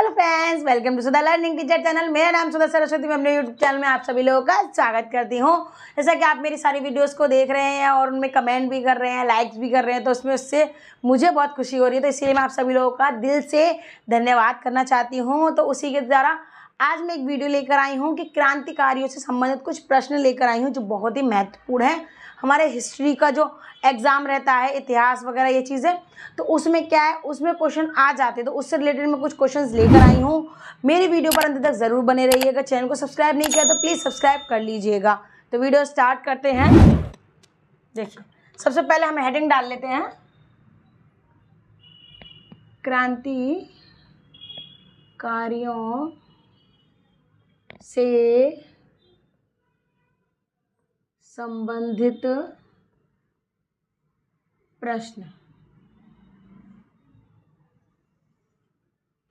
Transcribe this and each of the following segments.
Hello friends, welcome to Sudha learning teacher channel. मेरा नाम सुधा सरस्वती। मैं अपने यूट्यूब चैनल में आप सभी लोगों का स्वागत करती हूँ। जैसा कि आप मेरी सारी वीडियोस को देख रहे हैं और उनमें कमेंट भी कर रहे हैं, लाइक्स भी कर रहे हैं, तो उससे मुझे बहुत खुशी हो रही है। तो इसलिए मैं आप सभी लोगों का दिल से धन्यवाद करना चाहती हूँ। तो उसी के द्वारा आज मैं एक वीडियो लेकर आई हूँ कि क्रांतिकारियों से संबंधित कुछ प्रश्न लेकर आई हूँ जो बहुत ही महत्वपूर्ण है। हमारे हिस्ट्री का जो एग्ज़ाम रहता है, इतिहास वगैरह ये चीज़ें, तो उसमें क्या है, उसमें क्वेश्चन आ जाते हैं। तो उससे रिलेटेड मैं कुछ क्वेश्चंस लेकर आई हूँ। मेरी वीडियो पर अंत तक ज़रूर बने रहिएगा। चैनल को सब्सक्राइब नहीं किया तो प्लीज़ सब्सक्राइब कर लीजिएगा। तो वीडियो स्टार्ट करते हैं। देखिए, सबसे पहले हम हेडिंग डाल लेते हैं, क्रांतिकारियों से संबंधित प्रश्न।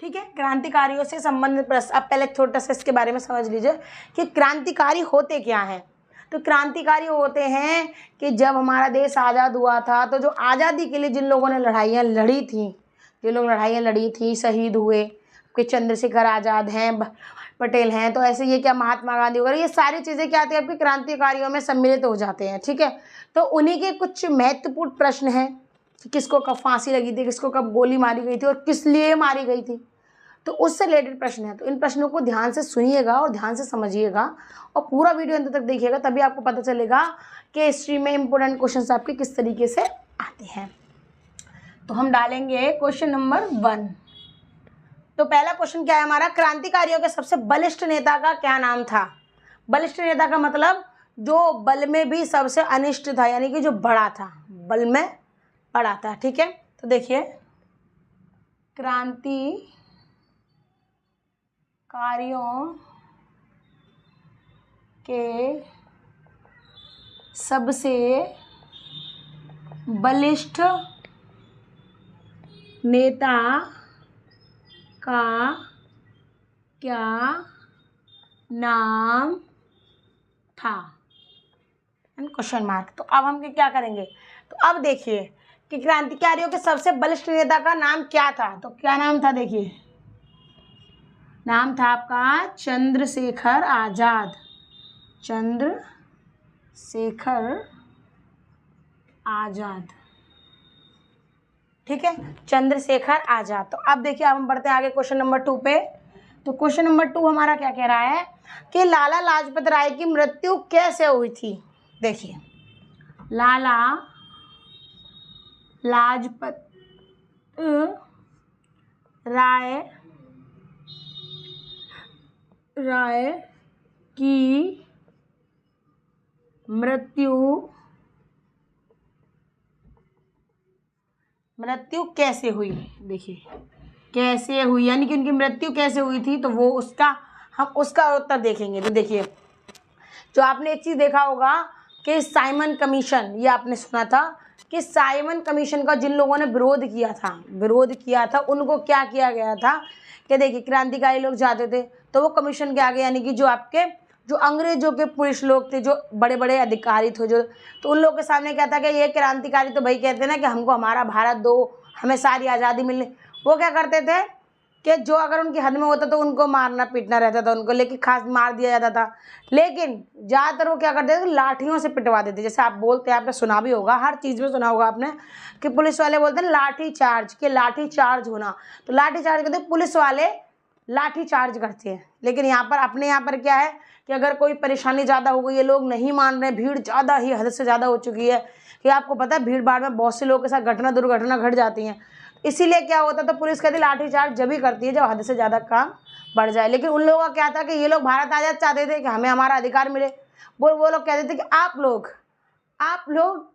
ठीक है, क्रांतिकारियों से संबंधित प्रश्न। अब पहले छोटा सा इसके बारे में समझ लीजिए कि क्रांतिकारी होते क्या हैं। तो क्रांतिकारी होते हैं कि जब हमारा देश आज़ाद हुआ था, तो जो आज़ादी के लिए जिन लोगों ने लड़ाइयाँ लड़ी थी, जो लोग लड़ाइयाँ लड़ी थी, शहीद हुए, कि चंद्रशेखर आज़ाद हैं, पटेल हैं, तो ऐसे ये क्या महात्मा गांधी वगैरह, ये सारी चीज़ें क्या आती है आपके क्रांतिकारियों में सम्मिलित हो जाते हैं। ठीक है, तो उन्हीं के कुछ महत्वपूर्ण प्रश्न हैं कि किसको कब फांसी लगी थी, किसको कब गोली मारी गई थी और किस लिए मारी गई थी, तो उससे रिलेटेड प्रश्न है। तो इन प्रश्नों को ध्यान से सुनिएगा और ध्यान से समझिएगा और पूरा वीडियो अंत तक देखिएगा, तभी आपको पता चलेगा कि हिस्ट्री में इंपॉर्टेंट क्वेश्चंस आपके किस तरीके से आते हैं। तो हम डालेंगे क्वेश्चन नंबर 1। तो पहला क्वेश्चन क्या है हमारा, क्रांतिकारियों के सबसे बलिष्ठ नेता का क्या नाम था। बलिष्ठ नेता का मतलब जो बल में भी सबसे अनिष्ट था, यानी कि जो बड़ा था, बल में बड़ा था। ठीक है, तो देखिए, क्रांतिकारियों के सबसे बलिष्ठ नेता का क्या नाम था, क्वेश्चन मार्क। तो अब हम क्या करेंगे, तो अब देखिए कि क्रांतिकारियों के सबसे बलिष्ठ नेता का नाम क्या था। तो क्या नाम था, देखिए, नाम था आपका चंद्रशेखर आज़ाद। चंद्रशेखर आज़ाद। ठीक है, चंद्रशेखर आज़ाद। तो अब देखिए, अब हम बढ़ते हैं आगे क्वेश्चन नंबर 2 पे। तो क्वेश्चन नंबर 2 हमारा क्या कह रहा है कि लाला लाजपत राय की मृत्यु कैसे हुई थी। देखिए, लाला लाजपत राय की मृत्यु कैसे हुई। देखिए, कैसे हुई यानी कि उनकी मृत्यु कैसे हुई थी, तो वो हम उसका उत्तर देखेंगे। तो देखिए, जो आपने एक चीज़ देखा होगा कि साइमन कमीशन, ये आपने सुना था कि साइमन कमीशन का जिन लोगों ने विरोध किया था उनको क्या किया गया था कि देखिए, क्रांतिकारी लोग जाते थे तो वो कमीशन के आगे, यानी कि जो अंग्रेजों के पुलिस लोग थे, जो बड़े बड़े अधिकारी थे, जो, तो उन लोगों के सामने क्या था कि ये क्रांतिकारी तो भाई कहते हैं ना कि हमको हमारा भारत दो, हमें सारी आज़ादी मिलनी। वो क्या करते थे कि जो अगर उनकी हद में होता तो उनको मारना पीटना रहता था, उनको लेके खास मार दिया जाता था। लेकिन ज़्यादातर वो क्या करते थे, लाठियों से पिटवा देते। जैसे आप बोलते हैं, आपने सुना भी होगा, हर चीज़ में सुना होगा आपने कि पुलिस वाले बोलते हैं लाठी चार्ज, के लाठी चार्ज होना। तो लाठी चार्ज करते, पुलिस वाले लाठी चार्ज करते हैं। लेकिन अपने यहाँ पर क्या है कि अगर कोई परेशानी ज़्यादा हो गई है, लोग नहीं मान रहे, भीड़ ज़्यादा ही हद से ज़्यादा हो चुकी है, कि आपको पता है भीड़ भाड़ में बहुत से लोगों के साथ दुर्घटना घट जाती हैं, इसीलिए क्या होता था, पुलिस कहती लाठीचार्ज जब ही करती है जब हद से ज़्यादा काम बढ़ जाए। लेकिन उन लोगों का क्या था कि ये लोग भारत आज़ाद चाहते थे कि हमें हमारा अधिकार मिले। वो लोग कहते थे कि आप लोग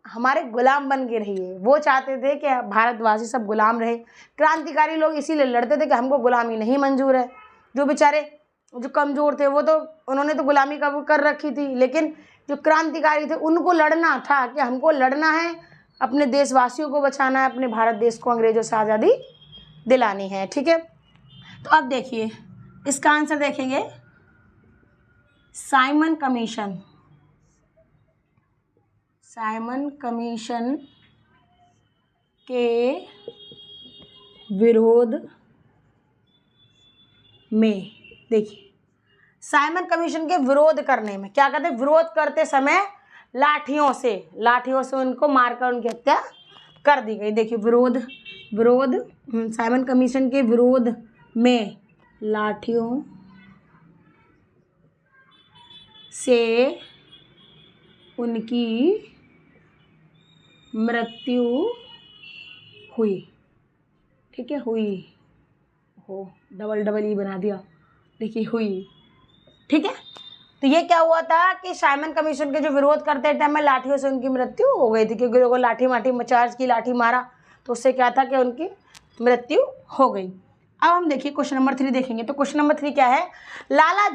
हमारे गुलाम बन के रहिए। वो चाहते थे कि भारतवासी सब गुलाम रहे। क्रांतिकारी लोग इसीलिए लड़ते थे कि हमको गुलामी नहीं मंजूर है। जो बेचारे जो कमज़ोर थे वो तो उन्होंने तो गुलामी कर रखी थी, लेकिन जो क्रांतिकारी थे उनको लड़ना था कि हमको लड़ना है, अपने देशवासियों को बचाना है, अपने भारत देश को अंग्रेजों से आज़ादी दिलानी है। ठीक है, तो अब देखिए, इसका आंसर देखेंगे, साइमन कमीशन के विरोध में। देखिए साइमन कमीशन के विरोध करने में क्या कहते हैं, विरोध करते समय लाठियों से उनको मारकर उनकी हत्या कर दी गई। देखिए विरोध साइमन कमीशन के विरोध में लाठियों से उनकी मृत्यु हुई। ठीक है, हुई हो डबल ई बना दिया। देखिए हुई। ठीक है, तो ये क्या हुआ था कि साइमन कमीशन के जो विरोध करते टाइम में लाठियों से उनकी मृत्यु हो गई थी, क्योंकि लोगों लाठी चार्ज की, लाठी मारा तो उससे क्या था कि उनकी मृत्यु हो गई। अब हम देखिए क्वेश्चन नंबर 3 देखेंगे। तो क्वेश्चन नंबर 3 क्या है, लाला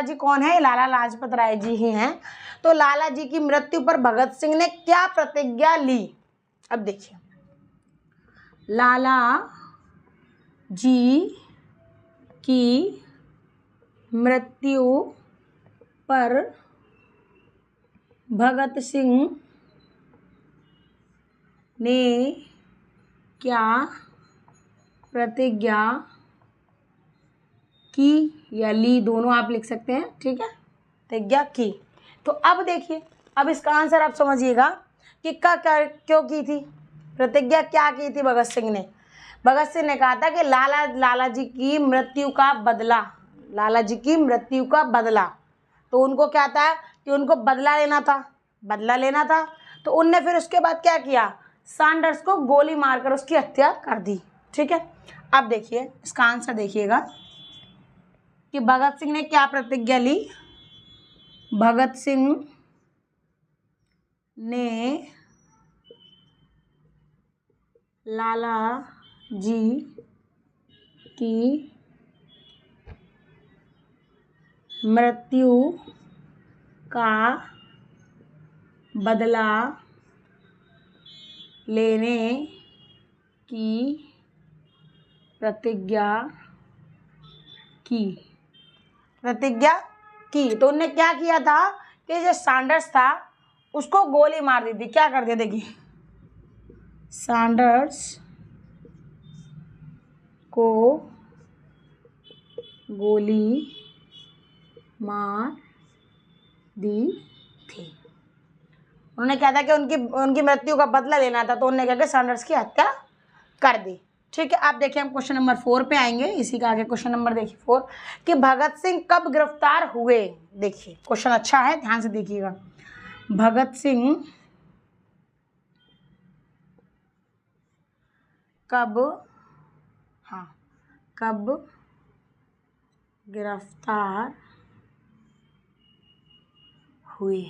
जी कौन है, लाला लाजपत राय जी ही हैं। तो लाला जी की मृत्यु पर भगत सिंह ने क्या प्रतिज्ञा ली। अब देखिए लाला जी की मृत्यु पर भगत सिंह ने क्या प्रतिज्ञा की या ली, दोनों आप लिख सकते हैं। ठीक है, प्रतिज्ञा की। तो अब देखिए, अब इसका आंसर आप समझिएगा कि क्यों की थी प्रतिज्ञा, क्या की थी भगत सिंह ने। भगत सिंह ने कहा था कि लाला जी की मृत्यु का बदला, तो उनको क्या था कि उनको बदला लेना था। तो उनने फिर उसके बाद क्या किया, सैंडर्स को गोली मारकर उसकी हत्या कर दी। ठीक है, अब देखिए इसका आंसर देखिएगा कि भगत सिंह ने क्या प्रतिज्ञा ली। भगत सिंह ने लाला जी की मृत्यु का बदला लेने की प्रतिज्ञा की। तो उन्होंने क्या किया था कि जो सैंडर्स था उसको गोली मार दी थी। क्या कर दिया, देखिए सैंडर्स को गोली मार दी थी। उन्होंने क्या था कि उनकी मृत्यु का बदला लेना था, तो उन्होंने क्या किया, सैंडर्स की हत्या कर दी। ठीक है, आप देखिए हम क्वेश्चन नंबर 4 पे आएंगे। इसी का आगे क्वेश्चन नंबर देखिए 4 कि भगत सिंह कब गिरफ्तार हुए। देखिए क्वेश्चन अच्छा है, ध्यान से देखिएगा। भगत सिंह कब गिरफ्तार हुए।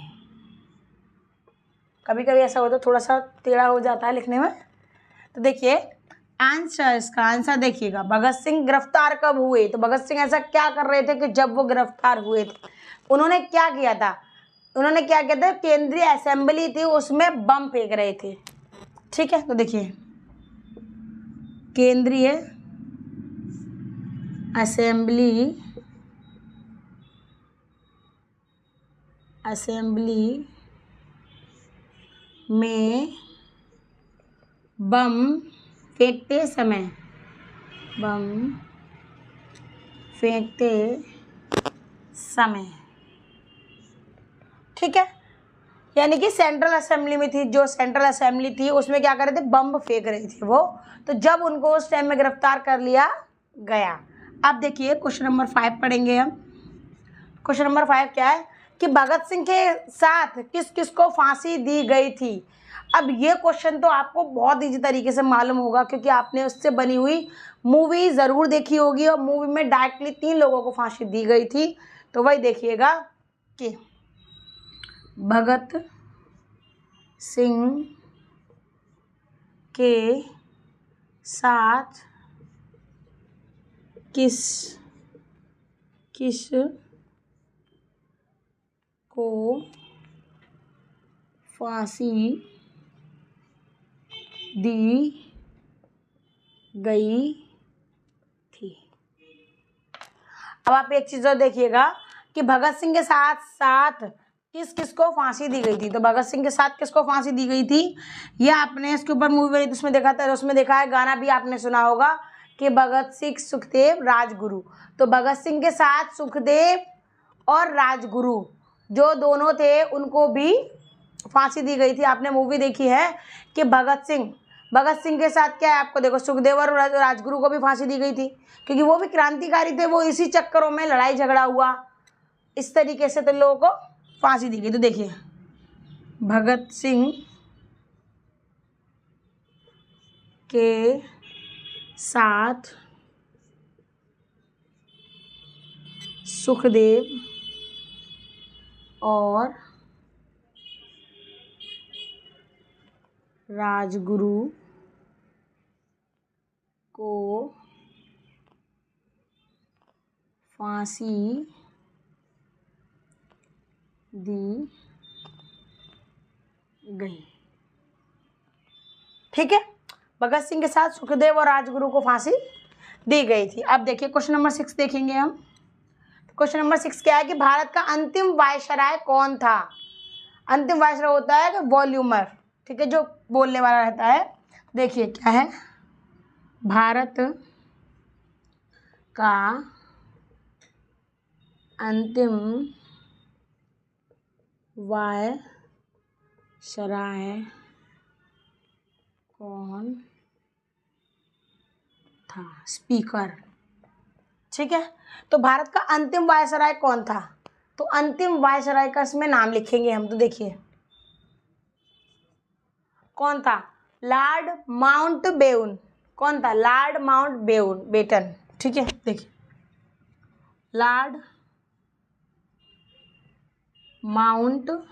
कभी कभी ऐसा होता है, थोड़ा सा टेढ़ा हो जाता है लिखने में। तो देखिए इसका आंसर देखिएगा, भगत सिंह गिरफ्तार कब हुए। तो भगत सिंह ऐसा क्या कर रहे थे कि जब वो गिरफ्तार हुए थे, उन्होंने क्या किया था, केंद्रीय असेंबली थी उसमें बम फेंक रहे थे। ठीक है, तो देखिए केंद्रीय असेंबली में बम फेंकते समय ठीक है, यानी कि सेंट्रल असेंबली में थी, जो सेंट्रल असेंबली थी उसमें क्या कर रहे थे, बम फेंक रहे थे वो। तो जब उनको उस टाइम में गिरफ्तार कर लिया गया। अब देखिए क्वेश्चन नंबर 5 पढ़ेंगे हम। क्वेश्चन नंबर 5 क्या है कि भगत सिंह के साथ किस किस को फांसी दी गई थी। अब ये क्वेश्चन तो आपको बहुत ईजी तरीके से मालूम होगा, क्योंकि आपने उससे बनी हुई मूवी ज़रूर देखी होगी, और मूवी में डायरेक्टली 3 लोगों को फांसी दी गई थी। तो वही देखिएगा कि भगत सिंह के साथ किस को फांसी दी गई थी। अब आप एक चीज़ और देखिएगा कि भगत सिंह के साथ साथ किस किस को फांसी दी गई थी। तो भगत सिंह के साथ किसको फांसी दी गई थी, यह आपने इसके ऊपर मूवी बनी तो उसमें देखा था, उसमें देखा है, गाना भी आपने सुना होगा कि भगत सिंह, सुखदेव, राजगुरु। तो भगत सिंह के साथ सुखदेव और राजगुरु जो दोनों थे उनको भी फांसी दी गई थी। आपने मूवी देखी है कि भगत सिंह के साथ क्या है, आपको देखो सुखदेव और राजगुरु को भी फांसी दी गई थी, क्योंकि वो भी क्रांतिकारी थे। वो इसी चक्करों में लड़ाई झगड़ा हुआ, इस तरीके से तो लोगों को फांसी दी गई। तो देखिए भगत सिंह के साथ सुखदेव और राजगुरु को फांसी दी गई। ठीक है, भगत सिंह के साथ सुखदेव और राजगुरु को फांसी दी गई थी। अब देखिए क्वेश्चन नंबर 6 देखेंगे हम। क्वेश्चन नंबर 6 क्या है कि भारत का अंतिम वायसराय कौन था। अंतिम वायसराय होता है कि वॉल्यूमर, ठीक है, जो बोलने वाला रहता है। देखिए क्या है, भारत का अंतिम वायसराय कौन था, स्पीकर। ठीक है, तो भारत का अंतिम वायसराय कौन था, तो अंतिम वायसराय का इसमें नाम लिखेंगे हम। तो देखिए कौन था, लॉर्ड माउंटबेटन। कौन था, लॉर्ड माउंटबेटन। ठीक है, देखिए लॉर्ड माउंटबेटन,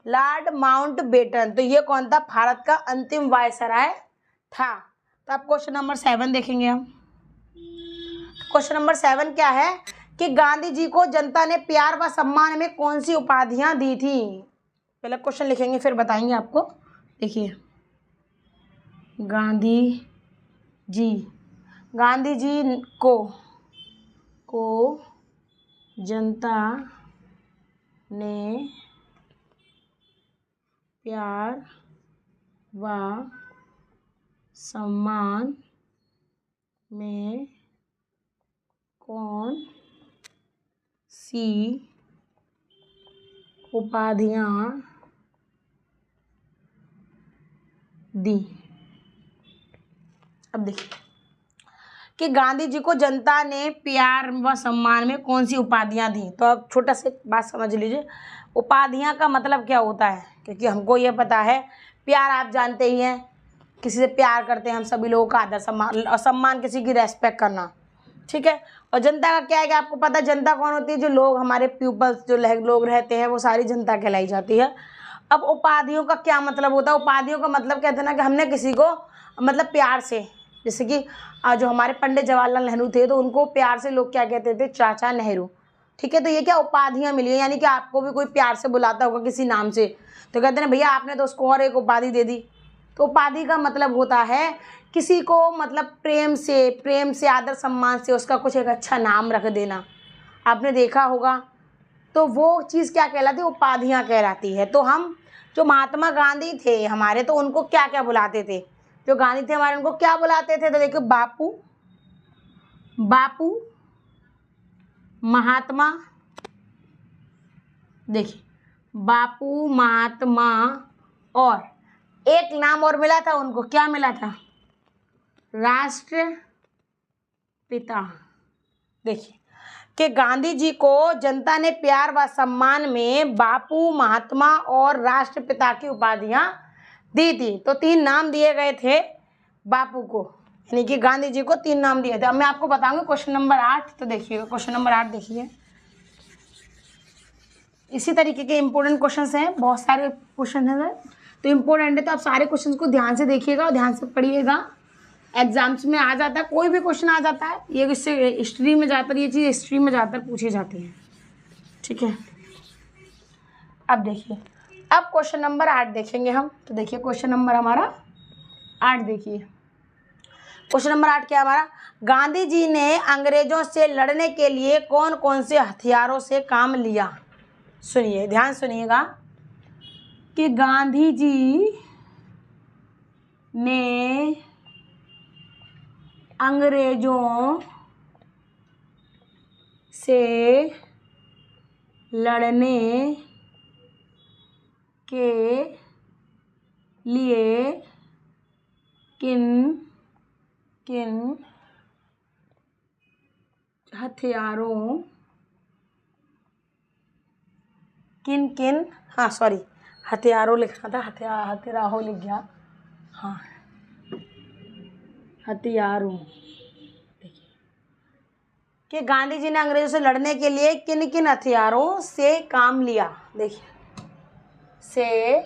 लॉर्ड माउंटबेटन। तो ये कौन था, भारत का अंतिम वायसराय था। तो अब क्वेश्चन नंबर 7 देखेंगे हम। क्वेश्चन नंबर 7 क्या है कि गांधी जी को जनता ने प्यार व सम्मान में कौन सी उपाधियां दी थी। पहले क्वेश्चन लिखेंगे फिर बताएंगे आपको। देखिए गांधी जी को जनता ने प्यार व सम्मान में कौन सी उपाधियां दी। अब देखिए कि गांधी जी को जनता ने प्यार व सम्मान में कौन सी उपाधियां दी। तो अब छोटा सा बात समझ लीजिए, उपाधियां का मतलब क्या होता है, क्योंकि हमको ये पता है प्यार आप जानते ही हैं, किसी से प्यार करते हैं हम सभी लोगों का आदर सम्मान, और सम्मान किसी की रेस्पेक्ट करना। ठीक है, और जनता का क्या है कि आपको पता है जनता कौन होती है, जो लोग हमारे पीपल्स जो लोग रहते हैं वो सारी जनता कहलाई जाती है। अब उपाधियों का क्या मतलब होता है, उपाधियों का मतलब कहते हैं ना कि हमने किसी को मतलब प्यार से, जैसे कि जो हमारे पंडित जवाहरलाल नेहरू थे तो उनको प्यार से लोग क्या कहते थे, चाचा नेहरू। ठीक है, तो ये क्या उपाधियां मिली है, यानी कि आपको भी कोई प्यार से बुलाता होगा किसी नाम से, तो कहते हैं भैया आपने तो उसको और एक उपाधि दे दी। तो उपाधि का मतलब होता है किसी को मतलब प्रेम से आदर सम्मान से उसका कुछ एक अच्छा नाम रख देना, आपने देखा होगा। तो वो चीज़ क्या कहलाती है, उपाधियां कहलाती है। तो हम जो महात्मा गांधी थे हमारे, तो उनको क्या क्या बुलाते थे, जो गांधी थे हमारे उनको क्या बुलाते थे, तो देखो बापू महात्मा, देखिए बापू महात्मा, और एक नाम और मिला था उनको, क्या मिला था, राष्ट्रपिता। देखिए कि गांधी जी को जनता ने प्यार व सम्मान में बापू महात्मा और राष्ट्रपिता की उपाधियां दी थी। तो 3 नाम दिए गए थे बापू को, यानी कि गांधी जी को 3 नाम दिए थे। अब मैं आपको बताऊंगी क्वेश्चन नंबर 8। तो देखिए क्वेश्चन नंबर 8 देखिए, इसी तरीके के इंपॉर्टेंट क्वेश्चंस हैं, बहुत सारे क्वेश्चन हैं तो इम्पोर्टेंट है, तो आप सारे क्वेश्चन को ध्यान से देखिएगा और ध्यान से पढ़िएगा। एग्जाम्स में आ जाता है, कोई भी क्वेश्चन आ जाता है, ये इससे हिस्ट्री में ज़्यादातर ये चीज़ हिस्ट्री में ज़्यादातर पूछी जाती है। ठीक है, अब देखिए अब क्वेश्चन नंबर 8 देखेंगे हम। तो देखिए क्वेश्चन नंबर हमारा 8 देखिए, क्वेश्चन नंबर 8 क्या हमारा, गांधी जी ने अंग्रेजों से लड़ने के लिए कौन कौन से हथियारों से काम लिया। सुनिए, ध्यान सुनिएगा कि गांधी जी ने अंग्रेजों से लड़ने के लिए किन किन हथियारों किन किन हाँ सॉरी हथियारों लिखना था, हथियारों लिख गया। हाँ हथियारों, देखिए कि गांधी जी ने अंग्रेजों से लड़ने के लिए किन किन हथियारों से काम लिया। देखिए से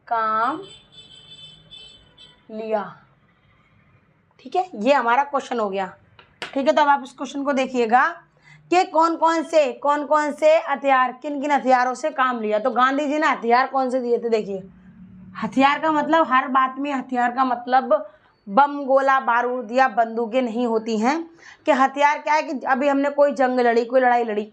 काम लिया, ठीक है, ये हमारा क्वेश्चन हो गया। ठीक है, तो अब आप इस क्वेश्चन को देखिएगा कि कौन कौन से हथियार, किन किन हथियारों से काम लिया। तो गांधी जी ने हथियार कौन से दिए थे। देखिए हथियार का मतलब, हर बात में हथियार का मतलब बम, गोला बारूद या बंदूकें नहीं होती हैं। कि हथियार क्या है कि अभी हमने कोई जंग लड़ी, कोई लड़ाई लड़ी,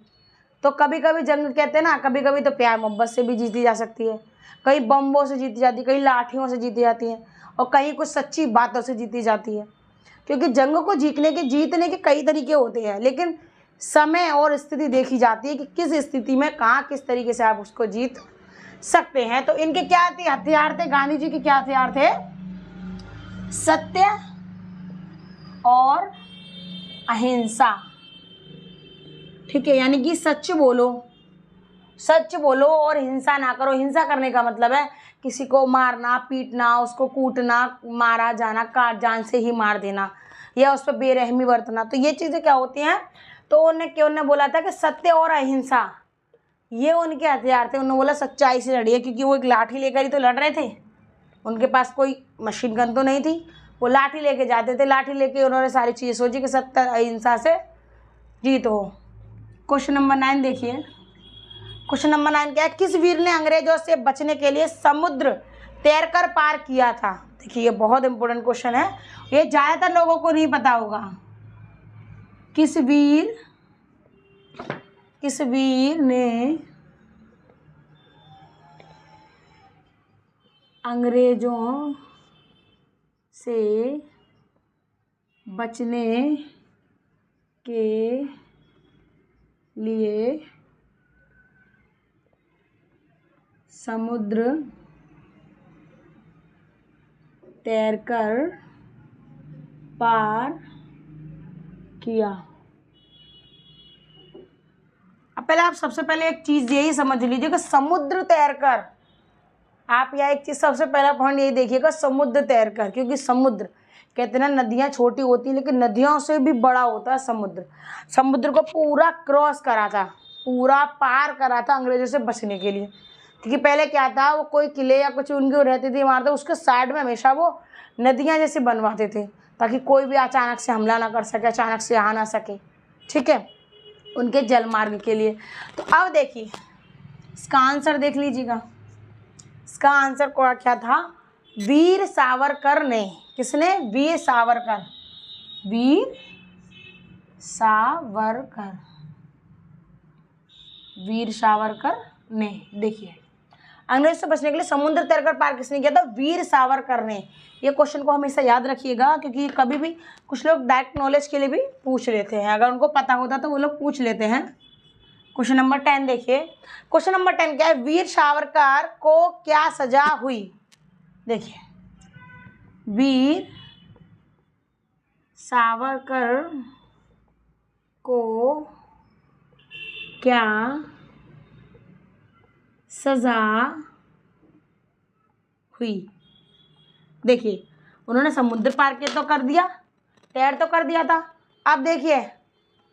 तो कभी कभी जंग कहते हैं ना, कभी कभी तो प्यार मोहब्बत से भी जीती जा सकती है, कहीं बम्बों से जीती जाती है, कहीं लाठियों से जीती जाती है, और कहीं कुछ सच्ची बातों से जीती जाती है। क्योंकि जंग को जीतने के कई तरीके होते हैं, लेकिन समय और स्थिति देखी जाती है कि किस स्थिति में कहाँ किस तरीके से आप उसको जीत सकते हैं। तो इनके क्या थे हथियार थे, गांधी जी के क्या हथियार थे। सत्य और अहिंसा, ठीक है, यानी कि सच बोलो और हिंसा ना करो। हिंसा करने का मतलब है किसी को मारना, पीटना, उसको कूटना, मारा जाना, काट जान से ही मार देना, या उस पर बेरहमी बरतना। तो ये चीज़ें क्या होती हैं। तो उन्होंने बोला था कि सत्य और अहिंसा ये उनके हथियार थे। उन्होंने बोला सच्चाई से लड़िए, क्योंकि वो एक लाठी लेकर ही तो लड़ रहे थे, उनके पास कोई मशीन गन तो नहीं थी, वो लाठी लेके जाते थे। लाठी लेके उन्होंने सारी चीज़ें सोची कि सत्य अहिंसा से जीत हो। क्वेश्चन नंबर 9 देखिए। क्वेश्चन नंबर 9 क्या है। किस वीर ने अंग्रेजों से बचने के लिए समुद्र तैरकर पार किया था। देखिए ये बहुत इंपॉर्टेंट क्वेश्चन है, ये ज़्यादातर लोगों को नहीं पता होगा। किस वीर ने अंग्रेजों से बचने के लिए समुद्र तैरकर पार किया। अब पहले आप सबसे पहले एक चीज़ यही समझ लीजिए कि समुद्र तैरकर, आप यहाँ एक चीज़ सबसे पहला पॉइंट यही देखिएगा, समुद्र तैरकर। क्योंकि समुद्र कहते हैं ना, नदियाँ छोटी होती हैं लेकिन नदियों से भी बड़ा होता है समुद्र। समुद्र को पूरा क्रॉस करा था, पूरा पार करा था अंग्रेजों से बचने के लिए। क्योंकि पहले क्या था, वो कोई किले या कुछ उनके रहती थी इमारतें, उसके साइड में हमेशा वो नदियाँ जैसे बनवाते थे, ताकि कोई भी अचानक से हमला ना कर सके, अचानक से आ ना सके, ठीक है, उनके जल मार्ग के लिए। तो अब देखिए इसका आंसर देख लीजिएगा। इसका आंसर क्या था। वीर सावरकर ने, किसने, वीर सावरकर, वीर सावरकर, वीर सावरकर ने। देखिए अंग्रेज से बचने के लिए समुद्र तैरकर पार किसने किया था, वीर सावरकर ने। ये क्वेश्चन को हमेशा याद रखिएगा, क्योंकि कभी भी कुछ लोग डायरेक्ट नॉलेज के लिए भी पूछ लेते हैं, अगर उनको पता होता तो वो लोग पूछ लेते हैं। क्वेश्चन नंबर 10 देखिए। क्वेश्चन नंबर 10 क्या है। वीर सावरकर को क्या सजा हुई। देखिए वीर सावरकर को क्या सजा हुई। देखिए उन्होंने समुद्र पार के तो कर दिया, तैर तो कर दिया था। अब देखिए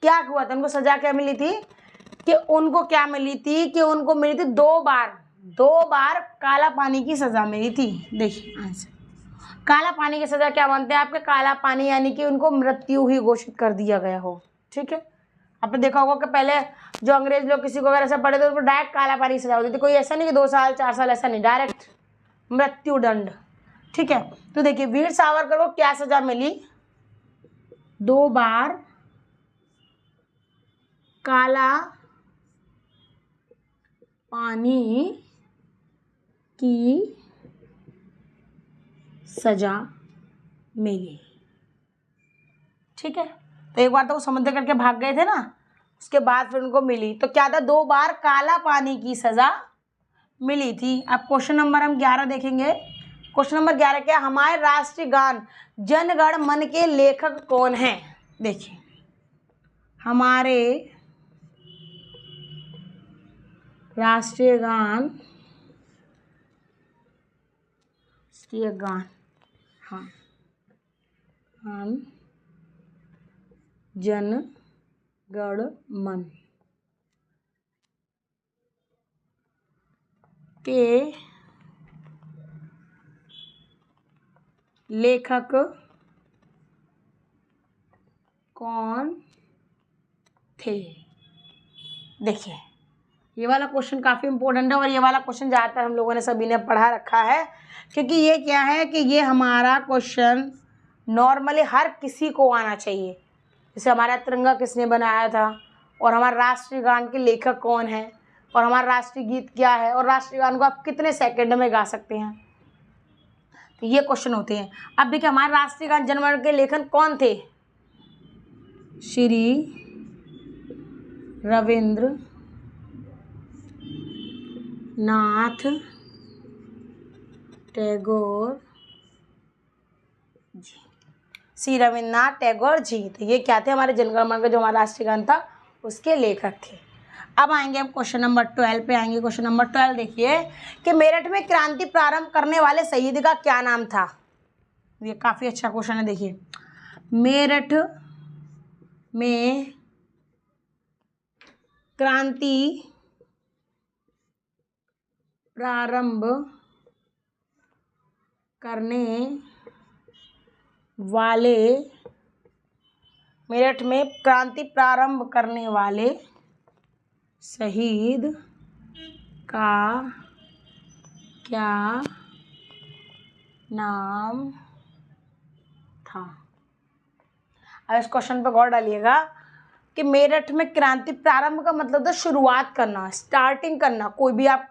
क्या हुआ था, उनको सजा क्या मिली थी कि उनको क्या मिली थी कि उनको मिली थी 2 बार काला पानी की सजा मिली थी। देखिए आंसर, काला पानी की सजा क्या मानते हैं आपके, काला पानी यानी कि उनको मृत्यु ही घोषित कर दिया गया हो, ठीक है। आपने देखा होगा कि पहले जो अंग्रेज लोग किसी को अगर ऐसा पड़े तो उनको डायरेक्ट काला पानी की सजा होती थी, कोई ऐसा नहीं कि 2 साल 4 साल, ऐसा नहीं, डायरेक्ट मृत्यु दंड, ठीक है। तो देखिए वीर सावरकर को क्या सजा मिली, 2 बार काला पानी की सजा मिली। ठीक है, तो एक बार तो वो समुद्र करके भाग गए थे ना, उसके बाद फिर उनको मिली। तो क्या था, 2 बार काला पानी की सजा मिली थी। अब क्वेश्चन नंबर हम 11 देखेंगे। क्वेश्चन नंबर 11 क्या, हमारे राष्ट्रीय गान जन गण मन के लेखक कौन हैं? देखिए, हमारे राष्ट्रीय गान, हाँ, जन गण मन के लेखक कौन थे? देखिए, ये वाला क्वेश्चन काफ़ी इंपॉर्टेंट है और ये वाला क्वेश्चन ज़्यादातर हम लोगों ने सभी ने पढ़ा रखा है, क्योंकि ये क्या है कि ये हमारा क्वेश्चन नॉर्मली हर किसी को आना चाहिए। जैसे हमारा तिरंगा किसने बनाया था, और हमारे राष्ट्रीय गान के लेखक कौन है, और हमारा राष्ट्रीय गीत क्या है, और राष्ट्रीय गान को आप कितने सेकंड में गा सकते हैं। तो ये क्वेश्चन होते हैं। अब देखिए, हमारे राष्ट्रीय गान जनगण के लेखक कौन थे? श्री रविंद्र नाथ टैगोर जी, श्री रविन्द्रनाथ टैगोर जी। तो ये क्या थे, हमारे जनगण मन का जो हमारा राष्ट्रीय गान था उसके लेखक थे। अब आएंगे हम क्वेश्चन नंबर 12 पे आएंगे। क्वेश्चन नंबर 12 देखिए कि मेरठ में क्रांति प्रारंभ करने वाले शहीद का क्या नाम था? ये काफ़ी अच्छा क्वेश्चन है। देखिए, मेरठ में क्रांति प्रारंभ करने वाले, मेरठ में क्रांति प्रारंभ करने वाले शहीद का क्या नाम था? अब इस क्वेश्चन पर गौर डालिएगा कि मेरठ में क्रांति प्रारंभ का मतलब था शुरुआत करना, स्टार्टिंग करना। कोई भी आप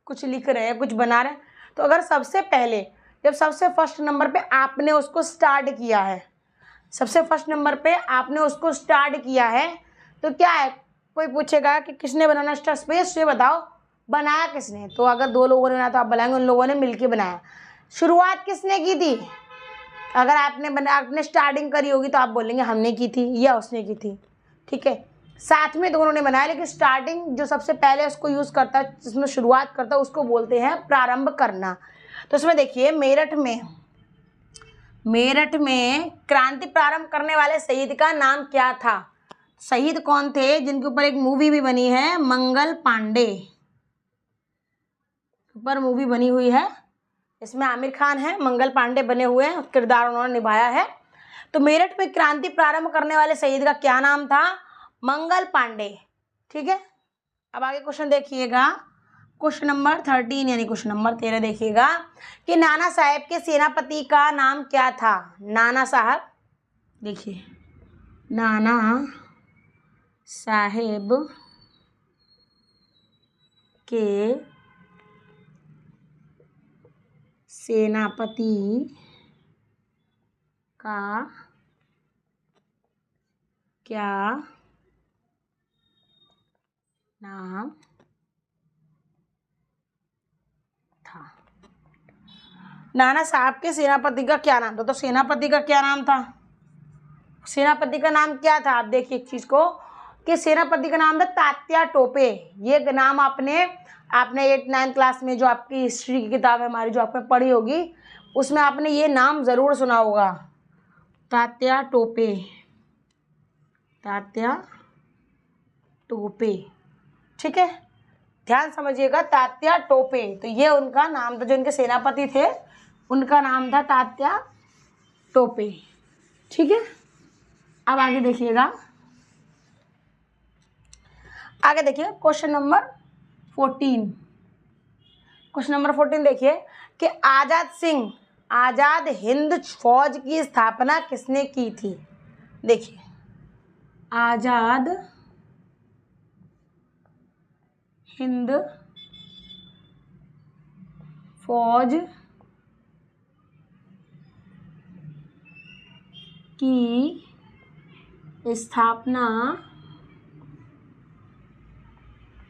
कुछ लिख रहे हैं, कुछ बना रहे हैं, तो अगर सबसे पहले जब सबसे फर्स्ट नंबर पे आपने उसको स्टार्ट किया है, सबसे फर्स्ट नंबर पे आपने उसको स्टार्ट किया है, तो क्या है, कोई पूछेगा कि किसने बनाना स्टार्ट, स्पेस से बताओ बनाया किसने। तो अगर 2 लोगों ने बनाया तो आप बनाएंगे उन लोगों ने मिलके बनाया। शुरुआत किसने की थी? अगर आपने स्टार्टिंग करी होगी तो आप बोलेंगे हमने की थी या उसने की थी। ठीक है, साथ में दोनों ने बनाया, लेकिन स्टार्टिंग जो सबसे पहले उसको यूज़ करता है, जिसमें शुरुआत करता है, उसको बोलते हैं प्रारंभ करना। तो इसमें देखिए, मेरठ में क्रांति प्रारंभ करने वाले शहीद का नाम क्या था? शहीद कौन थे? जिनके ऊपर एक मूवी भी बनी है, मंगल पांडे ऊपर मूवी बनी हुई है, इसमें आमिर खान है, मंगल पांडे बने हुए हैं, किरदार उन्होंने निभाया है। तो मेरठ में क्रांति प्रारंभ करने वाले शहीद का क्या नाम था? मंगल पांडे। ठीक है, अब आगे क्वेश्चन देखिएगा, क्वेश्चन नंबर 13 यानी क्वेश्चन नंबर 13 देखिएगा कि नाना साहेब के सेनापति का नाम क्या था? नाना साहब, देखिए, नाना साहेब के सेनापति का क्या नाम था? नाना साहब के सेनापति का क्या नाम था? तो सेनापति का क्या नाम था? सेनापति का नाम क्या था? आप देखिए एक चीज को कि सेनापति का नाम था तात्या टोपे। ये नाम आपने 8th 9th क्लास में जो आपकी हिस्ट्री की किताब है हमारी, जो आपने पढ़ी होगी, उसमें आपने ये नाम ज़रूर सुना होगा, तात्या टोपे, तात्या टोपे। ठीक है, ध्यान समझिएगा, तात्या टोपे। तो ये उनका नाम था, जो उनके सेनापति थे उनका नाम था तात्या टोपे। ठीक है, अब आगे देखिएगा, आगे देखिए क्वेश्चन नंबर 14। क्वेश्चन नंबर 14 देखिए कि आज़ाद हिंद फौज की स्थापना किसने की थी? देखिए, आज़ाद हिंद फौज की स्थापना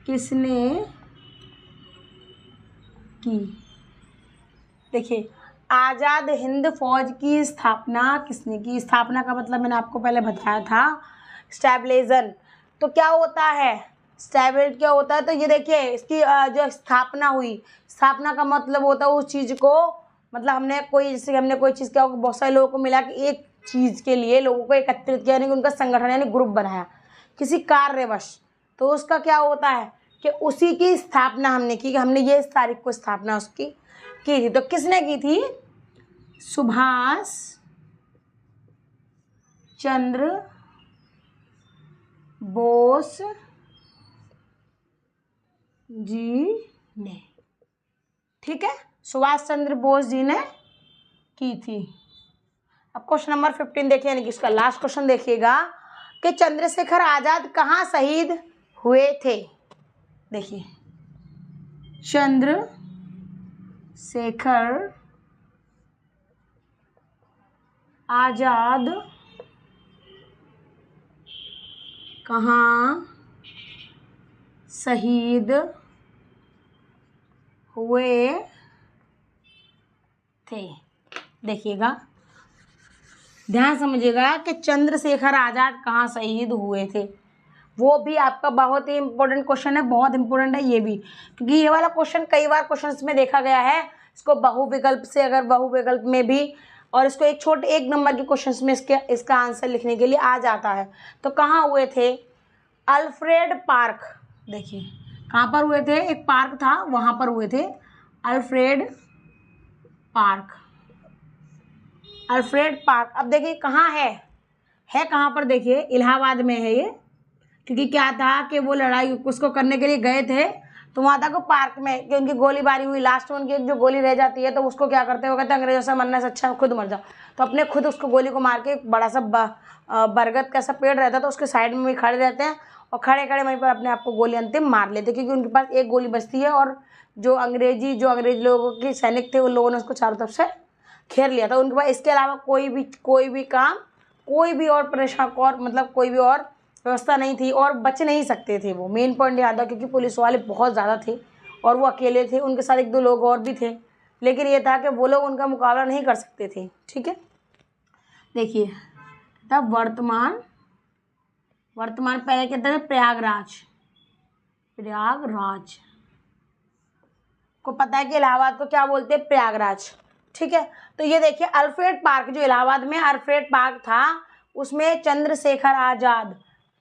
किसने की? देखिए, आज़ाद हिंद फौज की स्थापना किसने की? स्थापना का मतलब मैंने आपको पहले बताया था, स्टैब्लिशन। तो क्या होता है स्टैब्लिश, क्या होता है? तो ये देखिए, इसकी जो स्थापना हुई, स्थापना का मतलब होता है उस चीज़ को, मतलब हमने कोई, जैसे हमने कोई चीज़ क्या, बहुत सारे लोगों को मिला कि एक चीज़ के लिए लोगों को एकत्रित किया, यानी कि उनका संगठन यानी ग्रुप बनाया किसी कार्यवश, तो उसका क्या होता है कि उसी की स्थापना हमने की, कि हमने ये इस तारीख को स्थापना उसकी की थी। तो किसने की थी? सुभाष चंद्र बोस जी ने। ठीक है, सुभाष चंद्र बोस जी ने की थी। अब क्वेश्चन नंबर 15 देखिए, यानी कि इसका लास्ट क्वेश्चन देखिएगा कि चंद्रशेखर आजाद कहाँ शहीद हुए थे? देखिए, चंद्रशेखर आजाद कहाँ शहीद हुए थे? देखिएगा, ध्यान समझिएगा कि चंद्रशेखर आजाद कहाँ शहीद हुए थे। वो भी आपका बहुत ही इंपॉर्टेंट क्वेश्चन है, बहुत इंपॉर्टेंट है ये भी, क्योंकि ये वाला क्वेश्चन कई बार क्वेश्चंस में देखा गया है। इसको बहुविकल्प से, अगर बहुविकल्प में भी, और इसको एक छोटे 1 नंबर के क्वेश्चंस में इसका आंसर लिखने के लिए आ जाता है। तो कहाँ हुए थे? Alfred park. देखिए, कहाँ पर हुए थे? एक पार्क था, वहाँ पर हुए थे, अल्फ्रेड पार्क। Alfred park. अब देखिए कहाँ है कहाँ पर? देखिए, इलाहाबाद में है ये, क्योंकि क्या था कि वो लड़ाई उसको करने के लिए गए थे, तो वहाँ था को पार्क में कि उनकी गोलीबारी हुई, लास्ट में उनकी एक जो गोली रह जाती है, तो उसको क्या करते हैं, वो कहते हैं अंग्रेजों से मरने से अच्छा खुद मर जाओ। तो अपने खुद उसको गोली को मार के, एक बड़ा सा बरगद का सा पेड़ रहता है, तो उसके साइड में भी खड़े रहते हैं, और खड़े खड़े वहीं पर अपने आप को गोली अंतिम मार लेते हैं, क्योंकि उनके पास एक गोली बचती है, और जो अंग्रेज लोगों के सैनिक थे, उन लोगों ने उसको चारों तरफ से घेर लिया था। उनके पास इसके अलावा कोई भी काम, कोई भी और परेशान, और मतलब कोई भी और व्यवस्था नहीं थी, और बच नहीं सकते थे वो। मेन पॉइंट याद है, क्योंकि पुलिस वाले बहुत ज़्यादा थे और वो अकेले थे, उनके साथ 1-2 लोग और भी थे, लेकिन ये था कि वो लोग उनका मुकाबला नहीं कर सकते थे। ठीक है, देखिए, तब वर्तमान पहले कहते थे प्रयागराज को पता है कि इलाहाबाद को क्या बोलते हैं? प्रयागराज। ठीक है, तो ये देखिए, अल्फ्रेड पार्क, जो इलाहाबाद में अल्फ्रेड पार्क था, उसमें चंद्रशेखर आजाद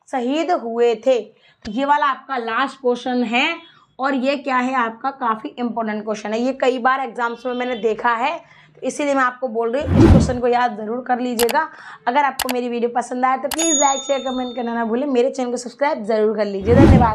शहीद हुए थे। तो ये वाला आपका लास्ट क्वेश्चन है, और ये क्या है आपका, काफ़ी इंपॉर्टेंट क्वेश्चन है। ये कई बार एग्जाम्स में मैंने देखा है, तो इसीलिए मैं आपको बोल रही हूँ, इस क्वेश्चन को याद ज़रूर कर लीजिएगा। अगर आपको मेरी वीडियो पसंद आए तो प्लीज़ लाइक शेयर कमेंट करना ना भूलें। मेरे चैनल को सब्सक्राइब ज़रूर कर लीजिए। धन्यवाद।